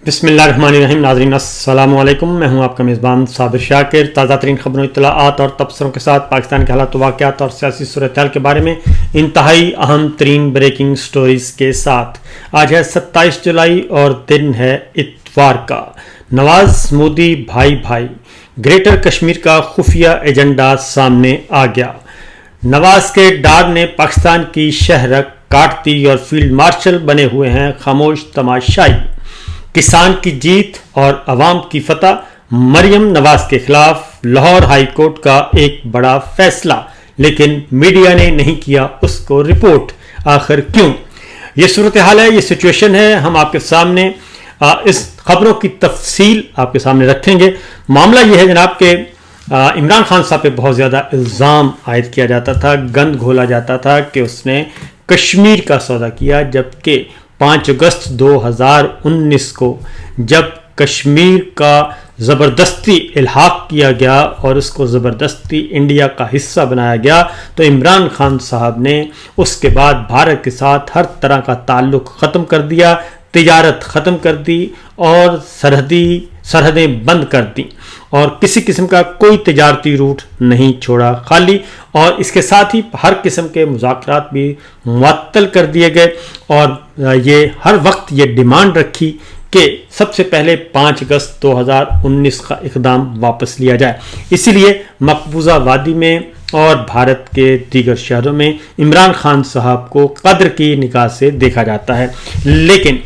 بسم اللہ الرحمن الرحیم. ناظرین السلام علیکم. میں ہوں آپ کا میزبان صابر شاکر. تازہ ترین خبروں، اطلاعات اور تبصروں کے ساتھ پاکستان کے حالات و واقعات اور سیاسی صورتحال کے بارے میں انتہائی اہم ترین بریکنگ سٹوریز کے ساتھ. آج ہے 27 جولائی اور دن ہے اتوار کا. نواز مودی بھائی گریٹر کشمیر کا خفیہ ایجنڈا سامنے آ گیا. نواز کے ڈار نے پاکستان کی شہرک کاٹ دی اور فیلڈ مارشل بنے ہوئے ہیں خاموش تماشائی. کسان کی جیت اور عوام کی فتح. مریم نواز کے خلاف لاہور ہائی کورٹ کا ایک بڑا فیصلہ، لیکن میڈیا نے نہیں کیا اس کو رپورٹ. آخر کیوں؟ یہ صورتحال ہے، یہ سچویشن ہے. ہم آپ کے سامنے اس خبروں کی تفصیل آپ کے سامنے رکھیں گے. معاملہ یہ ہے جناب کہ عمران خان صاحب پہ بہت زیادہ الزام عائد کیا جاتا تھا، گند گھولا جاتا تھا کہ اس نے کشمیر کا سودا کیا، جبکہ 5 اگست 2019 کو جب کشمیر کا زبردستی الحاق کیا گیا اور اس کو زبردستی انڈیا کا حصہ بنایا گیا، تو عمران خان صاحب نے اس کے بعد بھارت کے ساتھ ہر طرح کا تعلق ختم کر دیا، تجارت ختم کر دی اور سرحدیں بند کر دیں اور کسی قسم کا کوئی تجارتی روٹ نہیں چھوڑا خالی. اور اس کے ساتھ ہی ہر قسم کے مذاکرات بھی معطل کر دیے گئے اور یہ ہر وقت یہ ڈیمانڈ رکھی کہ سب سے پہلے 5 اگست 2019 کا اقدام واپس لیا جائے. اسی لیے مقبوضہ وادی میں اور بھارت کے دیگر شہروں میں عمران خان صاحب کو قدر کی نگاہ سے دیکھا جاتا ہے. لیکن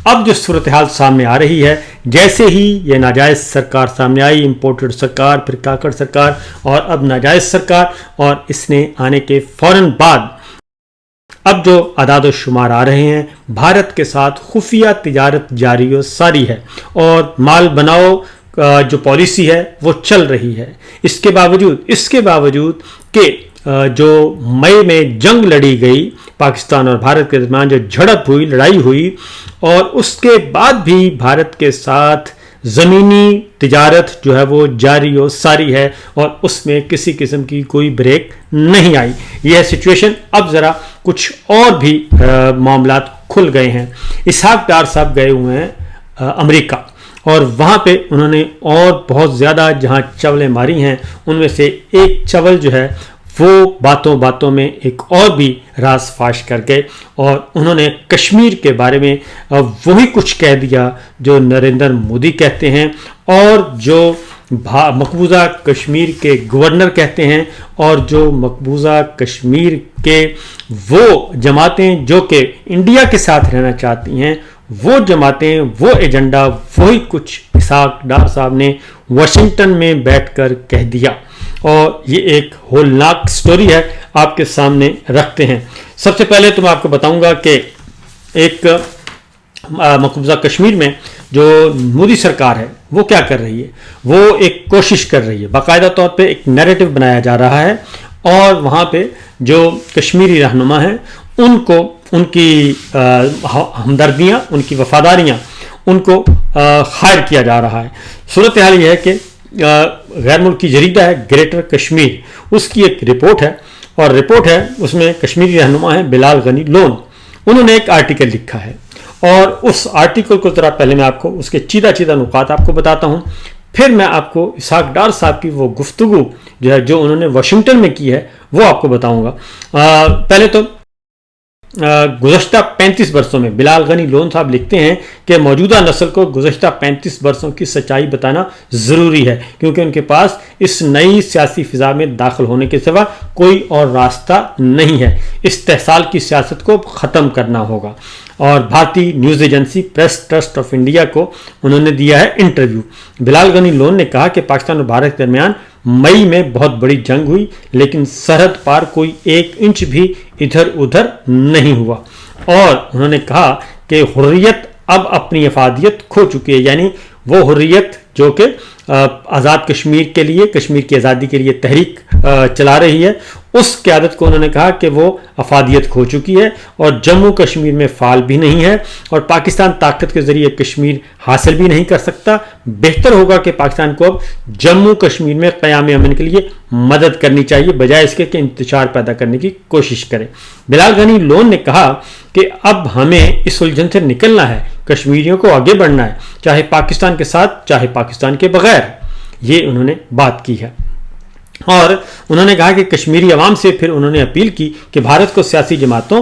اب جو صورتحال سامنے آ رہی ہے، جیسے ہی یہ ناجائز سرکار سامنے آئی، امپورٹڈ سرکار، پھر کاکڑ سرکار اور اب ناجائز سرکار، اور اس نے آنے کے فوراً بعد اب جو اعداد و شمار آ رہے ہیں، بھارت کے ساتھ خفیہ تجارت جاری و ساری ہے اور مال بناؤ جو پالیسی ہے وہ چل رہی ہے. اس کے باوجود کہ جو مئی میں جنگ لڑی گئی پاکستان اور بھارت کے درمیان، جو جھڑپ ہوئی، لڑائی ہوئی، اور اس کے بعد بھی بھارت کے ساتھ زمینی تجارت جو ہے وہ جاری و ساری ہے اور اس میں کسی قسم کی کوئی بریک نہیں آئی. یہ سچویشن اب ذرا کچھ اور بھی معاملات کھل گئے ہیں. اسحاق ڈار صاحب گئے ہوئے ہیں امریکہ اور وہاں پہ انہوں نے اور بہت زیادہ جہاں چولیں ماری ہیں، ان میں سے ایک چول جو ہے وہ باتوں میں ایک اور بھی راز فاش کر گئے اور انہوں نے کشمیر کے بارے میں وہی کچھ کہہ دیا جو نریندر مودی کہتے ہیں اور جو مقبوضہ کشمیر کے گورنر کہتے ہیں اور جو مقبوضہ کشمیر کے وہ جماعتیں جو کہ انڈیا کے ساتھ رہنا چاہتی ہیں، وہ جماعتیں، وہ ایجنڈا، وہی کچھ اسحاق ڈار صاحب نے واشنگٹن میں بیٹھ کر کہہ دیا. اور یہ ایک ہولناک سٹوری ہے، آپ کے سامنے رکھتے ہیں. سب سے پہلے تو میں آپ کو بتاؤں گا کہ ایک مقبوضہ کشمیر میں جو مودی سرکار ہے وہ کیا کر رہی ہے. وہ ایک کوشش کر رہی ہے، باقاعدہ طور پہ ایک نیریٹو بنایا جا رہا ہے اور وہاں پہ جو کشمیری رہنما ہیں ان کو ان کی ہمدردیاں، ان کی وفاداریاں، ان کو خائر کیا جا رہا ہے. صورتحال یہ ہے کہ غیر ملکی جریدہ ہے گریٹر کشمیر، اس کی ایک رپورٹ ہے اور رپورٹ ہے اس میں کشمیری رہنما ہیں بلال غنی لون. انہوں نے ایک آرٹیکل لکھا ہے اور اس آرٹیکل کو ذرا پہلے میں آپ کو اس کے چیدہ نکات آپ کو بتاتا ہوں، پھر میں آپ کو اسحاق ڈار صاحب کی وہ گفتگو جو ہے جو انہوں نے واشنگٹن میں کی ہے وہ آپ کو بتاؤں گا. پہلے تو گزشتہ 35 برسوں میں بلال غنی لون صاحب لکھتے ہیں کہ موجودہ نسل کو گزشتہ 35 برسوں کی سچائی بتانا ضروری ہے کیونکہ ان کے پاس اس نئی سیاسی فضا میں داخل ہونے کے سوا کوئی اور راستہ نہیں ہے. استحصال کی سیاست کو ختم کرنا ہوگا. اور بھارتی news agency press trust of India کو انہوں نے دیا ہے انٹرویو. بلال غنی لون نے کہا کہ پاکستان اور بھارت کے درمیان مئی میں بہت بڑی جنگ ہوئی لیکن سرحد پار کوئی 1 انچ بھی ادھر ادھر نہیں ہوا. اور انہوں نے کہا کہ حریت اب اپنی افادیت کھو چکی ہے، یعنی وہ حریت جو کہ آزاد کشمیر کے لیے، کشمیر کی آزادی کے لیے تحریک چلا رہی ہے، اس قیادت کو انہوں نے کہا کہ وہ افادیت کھو چکی ہے اور جموں کشمیر میں فعال بھی نہیں ہے اور پاکستان طاقت کے ذریعے کشمیر حاصل بھی نہیں کر سکتا. بہتر ہوگا کہ پاکستان کو اب جموں کشمیر میں قیام امن کے لیے مدد کرنی چاہیے بجائے اس کے کہ انتشار پیدا کرنے کی کوشش کرے. بلال غنی لون نے کہا کہ اب ہمیں اس الجھن سے نکلنا ہے کشمیریوں کو آگے بڑھنا ہے، چاہے پاکستان کے ساتھ چاہے پاکستان کے بغیر. یہ انہوں نے بات کی ہے. اور انہوں نے کہا کہ کشمیری عوام سے پھر انہوں نے اپیل کی کہ بھارت کو سیاسی جماعتوں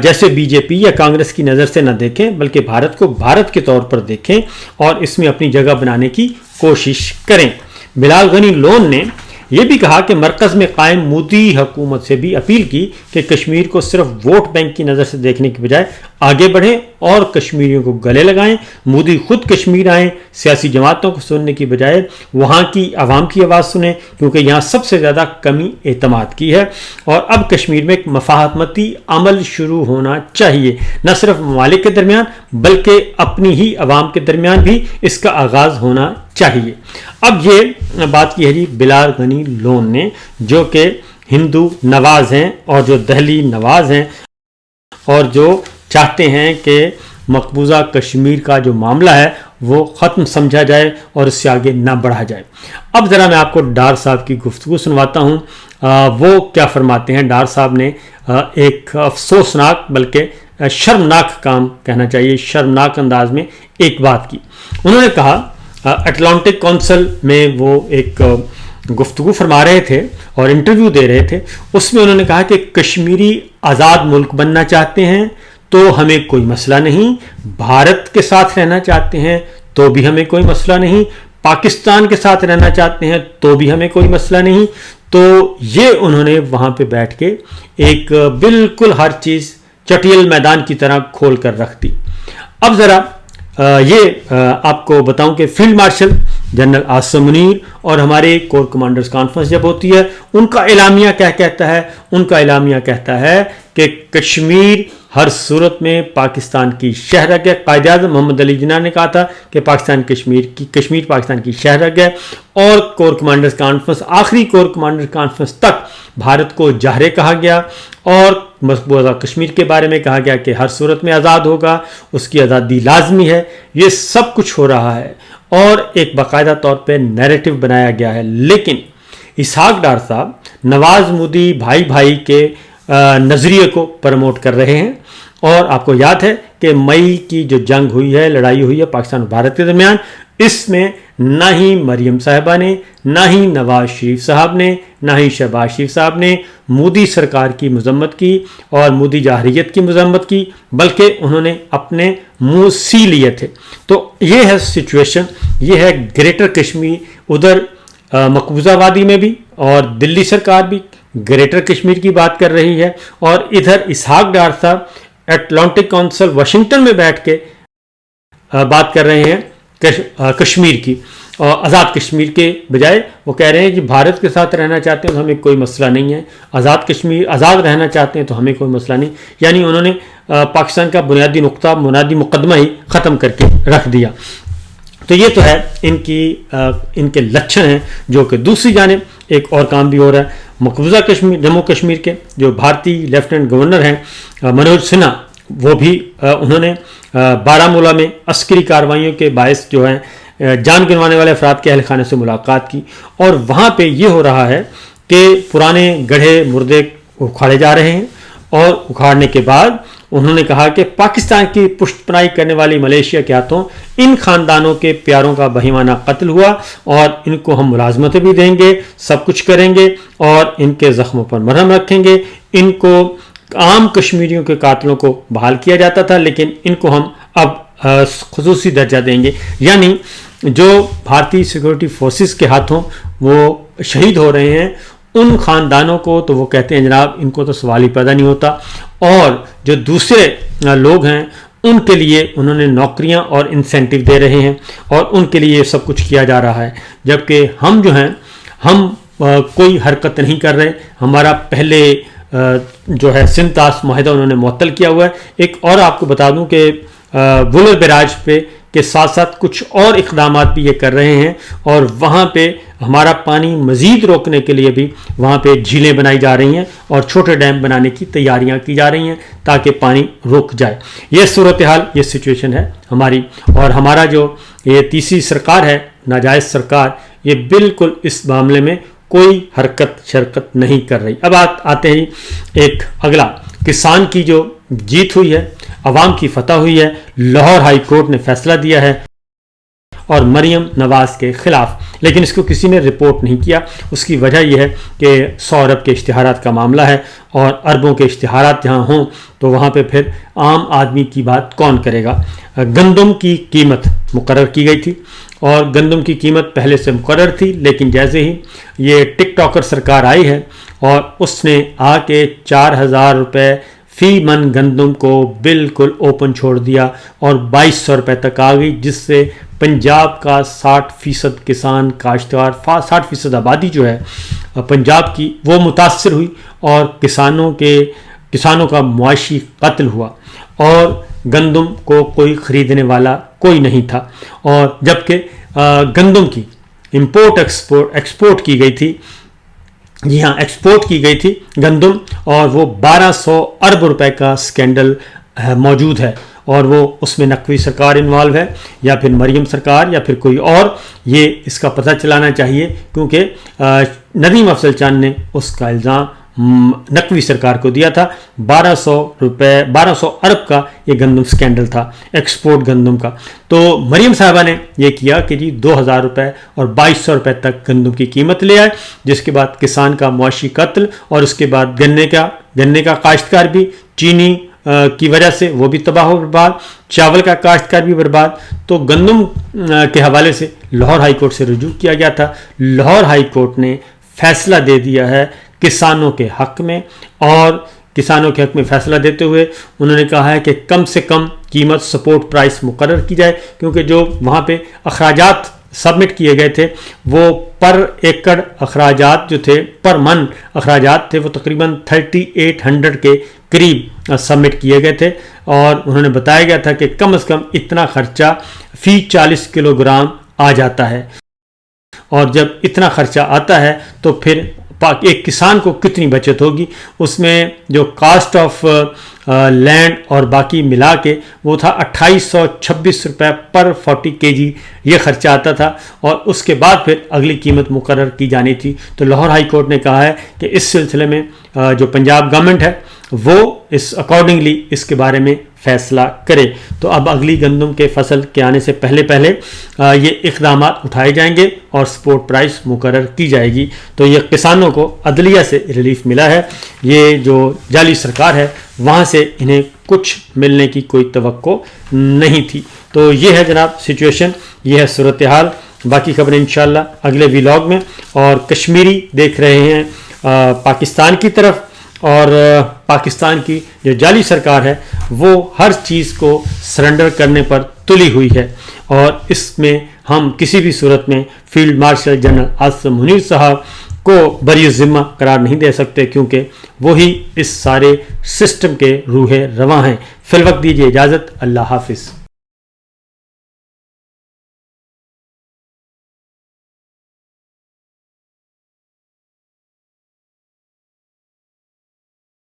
جیسے بی جے پی یا کانگریس کی نظر سے نہ دیکھیں، بلکہ بھارت کو بھارت کے طور پر دیکھیں اور اس میں اپنی جگہ بنانے کی کوشش کریں. بلال غنی لون نے یہ بھی کہا کہ مرکز میں قائم مودی حکومت سے بھی اپیل کی کہ کشمیر کو صرف ووٹ بینک کی نظر سے دیکھنے کی بجائے آگے بڑھیں اور کشمیریوں کو گلے لگائیں. مودی خود کشمیر آئیں، سیاسی جماعتوں کو سننے کی بجائے وہاں کی عوام کی آواز سنیں، کیونکہ یہاں سب سے زیادہ کمی اعتماد کی ہے. اور اب کشمیر میں ایک مفاہمتی عمل شروع ہونا چاہیے، نہ صرف ممالک کے درمیان بلکہ اپنی ہی عوام کے درمیان بھی اس کا آغاز ہونا چاہیے. اب یہ بات کی ہے جی بلال غنی لون نے، جو کہ ہندو نواز ہیں اور جو دہلی نواز ہیں اور جو چاہتے ہیں کہ مقبوضہ کشمیر کا جو معاملہ ہے وہ ختم سمجھا جائے اور اس سے آگے نہ بڑھا جائے. اب ذرا میں آپ کو ڈار صاحب کی گفتگو سنواتا ہوں. وہ کیا فرماتے ہیں. ڈار صاحب نے ایک افسوسناک بلکہ شرمناک کام کہنا چاہیے، شرمناک انداز میں ایک بات کی. انہوں نے کہا اٹلانٹک کونسل میں وہ ایک گفتگو فرما رہے تھے اور انٹرویو دے رہے تھے. اس میں انہوں نے کہا کہ کشمیری آزاد ملک بننا چاہتے ہیں تو ہمیں کوئی مسئلہ نہیں، بھارت کے ساتھ رہنا چاہتے ہیں تو بھی ہمیں کوئی مسئلہ نہیں، پاکستان کے ساتھ رہنا چاہتے ہیں تو بھی ہمیں کوئی مسئلہ نہیں. تو یہ انہوں نے وہاں پہ بیٹھ کے ایک بالکل ہر چیز چٹیل میدان کی طرح کھول کر رکھ دی. اب ذرا یہ آپ کو بتاؤں کہ field marshal general Asim Munir اور ہمارے کور کمانڈرز کانفرنس جب ہوتی ہے ان کا اعلامیہ کیا کہتا ہے. ان کا اعلامیہ کہتا ہے کہ کشمیر ہر صورت میں پاکستان کی شہرگ ہے. قائد اعظم محمد علی جناح نے کہا تھا کہ کشمیر پاکستان کی شہرگ ہے. اور کور کمانڈرز کانفرنس، آخری کور کمانڈر کانفرنس تک بھارت کو جاہرے کہا گیا اور مقبوضہ کشمیر کے بارے میں کہا گیا کہ ہر صورت میں آزاد ہوگا، اس کی آزادی لازمی ہے. یہ سب کچھ ہو رہا ہے اور ایک باقاعدہ طور پہ نیریٹو بنایا گیا ہے. لیکن اسحاق ڈار صاحب نواز مودی بھائی کے نظریے کو پروموٹ کر رہے ہیں. اور آپ کو یاد ہے کہ مئی کی جو جنگ ہوئی ہے، لڑائی ہوئی ہے پاکستان اور بھارت کے درمیان، اس میں نہ ہی مریم صاحبہ نے، نہ ہی نواز شریف صاحب نے، نہ ہی شہباز شریف صاحب نے مودی سرکار کی مذمت کی اور مودی جارحیت کی مذمت کی، بلکہ انہوں نے اپنے منہ سی لیے تھے. تو یہ ہے سچویشن، یہ ہے گریٹر کشمیر. ادھر مقبوضہ وادی میں بھی اور دلی سرکار بھی گریٹر کشمیر کی بات کر رہی ہے، اور ادھر اسحاق ڈار صاحب اٹلانٹک کونسل واشنگٹن میں بیٹھ کے بات کر رہے ہیں کشمیر کی، اور آزاد کشمیر کے بجائے وہ کہہ رہے ہیں کہ بھارت کے ساتھ رہنا چاہتے ہیں تو ہمیں کوئی مسئلہ نہیں ہے، آزاد رہنا چاہتے ہیں تو ہمیں کوئی مسئلہ نہیں. یعنی انہوں نے پاکستان کا بنیادی مقدمہ ہی ختم کر کے رکھ دیا. تو یہ تو ہے ان کے لچھن ہیں. جو کہ دوسری جانب ایک اور کام بھی ہو رہا ہے. مقبوضہ جموں کشمیر کے جو بھارتی لیفٹیننٹ گورنر ہیں منوج سنہا، وہ بھی انہوں نے بارہمولہ میں عسکری کارروائیوں کے باعث جو ہے جان گنوانے والے افراد کے اہل خانے سے ملاقات کی. اور وہاں پہ یہ ہو رہا ہے کہ پرانے گڑھے مردے اکھاڑے جا رہے ہیں، اور اکھاڑنے کے بعد انہوں نے کہا کہ پاکستان کی پشت پناہی کرنے والی ملیشیا کے ہاتھوں ان خاندانوں کے پیاروں کا بہیمانہ قتل ہوا، اور ان کو ہم ملازمتیں بھی دیں گے، سب کچھ کریں گے اور ان کے زخموں پر مرہم رکھیں گے. ان کو عام کشمیریوں کے قاتلوں کو بحال کیا جاتا تھا، لیکن ان کو ہم اب خصوصی درجہ دیں گے. یعنی جو بھارتی سیکورٹی فورسز کے ہاتھوں وہ شہید ہو رہے ہیں ان خاندانوں کو تو وہ کہتے ہیں جناب ان کو تو سوال ہی پیدا نہیں ہوتا، اور جو دوسرے لوگ ہیں ان کے لیے انہوں نے نوکریاں اور انسینٹیو دے رہے ہیں اور ان کے لیے یہ سب کچھ کیا جا رہا ہے. جبکہ ہم جو ہیں ہم کوئی حرکت نہیں کر رہے. ہمارا پہلے جو ہے سنتاس معاہدہ انہوں نے معطل کیا ہوا ہے. ایک اور آپ کو بتا دوں کہ وولر بیراج پہ کے ساتھ ساتھ کچھ اور اقدامات بھی یہ کر رہے ہیں، اور وہاں پہ ہمارا پانی مزید روکنے کے لیے بھی وہاں پہ جھیلیں بنائی جا رہی ہیں اور چھوٹے ڈیم بنانے کی تیاریاں کی جا رہی ہیں تاکہ پانی رک جائے. یہ صورتحال، یہ سچویشن ہے ہماری. اور ہمارا جو یہ تیسری سرکار ہے، ناجائز سرکار، یہ بالکل اس معاملے میں کوئی شرکت نہیں کر رہی. اب آتے ہیں ایک اگلا کسان کی جو جیت ہوئی ہے. عوام کی فتح ہوئی ہے. لاہور ہائی کورٹ نے فیصلہ دیا ہے اور مریم نواز کے خلاف, لیکن اس کو کسی نے رپورٹ نہیں کیا. اس کی وجہ یہ ہے کہ 100 ارب کے اشتہارات کا معاملہ ہے, اور اربوں کے اشتہارات جہاں ہوں تو وہاں پہ پھر عام آدمی کی بات کون کرے گا. گندم کی قیمت مقرر کی گئی تھی, اور گندم کی قیمت پہلے سے مقرر تھی, لیکن جیسے ہی یہ ٹک ٹاکر سرکار آئی ہے اور اس نے آ کے 4000 روپے فی من گندم کو بالکل اوپن چھوڑ دیا اور 2200 روپے تک آ گئی, جس سے پنجاب کا 60% کسان کاشتکار 60% آبادی جو ہے پنجاب کی وہ متاثر ہوئی, اور کسانوں کا معاشی قتل ہوا, اور گندم کو کوئی خریدنے والا کوئی نہیں تھا. اور جبکہ گندم کی امپورٹ ایکسپورٹ کی گئی تھی, جی ہاں ایکسپورٹ کی گئی تھی گندم, اور وہ 1200 ارب روپے کا سکینڈل موجود ہے, اور وہ اس میں نقوی سرکار انوالو ہے یا پھر مریم سرکار یا پھر کوئی اور. یہ اس کا پتہ چلانا چاہیے, کیونکہ ندیم افضل چاند نے اس کا الزام نقوی سرکار کو دیا تھا. 1200 ارب کا یہ گندم سکینڈل تھا ایکسپورٹ گندم کا. تو مریم صاحبہ نے یہ کیا کہ جی 2000 روپے اور 2200 روپے تک گندم کی قیمت لے آئے, جس کے بعد کسان کا معاشی قتل, اور اس کے بعد گنے کا کاشتکار بھی چینی کی وجہ سے وہ بھی تباہ و برباد, چاول کا کاشتکار بھی برباد. تو گندم کے حوالے سے لاہور ہائی کورٹ سے رجوع کیا گیا تھا. لاہور ہائی کورٹ نے فیصلہ دے دیا ہے کسانوں کے حق میں, اور کسانوں کے حق میں فیصلہ دیتے ہوئے انہوں نے کہا ہے کہ کم سے کم قیمت سپورٹ پرائس مقرر کی جائے, کیونکہ جو وہاں پہ اخراجات سبمٹ کیے گئے تھے وہ پر ایکڑ اخراجات جو تھے, پر من اخراجات تھے, وہ تقریباً 3800 کے قریب سبمٹ کیے گئے تھے, اور انہوں نے بتایا گیا تھا کہ کم از کم اتنا خرچہ فی 40 کلو گرام آ جاتا ہے, اور جب اتنا خرچہ آتا ہے تو پھر ایک کسان کو کتنی بچت ہوگی. اس میں جو کاسٹ آف لینڈ اور باقی ملا کے وہ تھا 2826 روپے پر 40 kg یہ خرچہ آتا تھا, اور اس کے بعد پھر اگلی قیمت مقرر کی جانی تھی. تو لاہور ہائی کورٹ نے کہا ہے کہ اس سلسلے میں جو پنجاب گورنمنٹ ہے وہ اس اکارڈنگلی اس کے بارے میں فیصلہ کرے. تو اب اگلی گندم کے فصل کے آنے سے پہلے یہ اقدامات اٹھائے جائیں گے اور سپورٹ پرائس مقرر کی جائے گی. تو یہ کسانوں کو عدلیہ سے ریلیف ملا ہے. یہ جو جعلی سرکار ہے وہاں سے انہیں کچھ ملنے کی کوئی توقع نہیں تھی. تو یہ ہے جناب سچویشن, یہ ہے صورتحال. باقی خبریں انشاءاللہ اگلے ویلاگ میں. اور کشمیری دیکھ رہے ہیں پاکستان کی طرف, اور پاکستان کی جو جعلی سرکار ہے وہ ہر چیز کو سرنڈر کرنے پر تلی ہوئی ہے, اور اس میں ہم کسی بھی صورت میں field marshal general Asim Munir صاحب کو بری ذمہ قرار نہیں دے سکتے, کیونکہ وہی اس سارے سسٹم کے روح رواں ہیں. فی الوقت دیجیے اجازت, اللہ حافظ.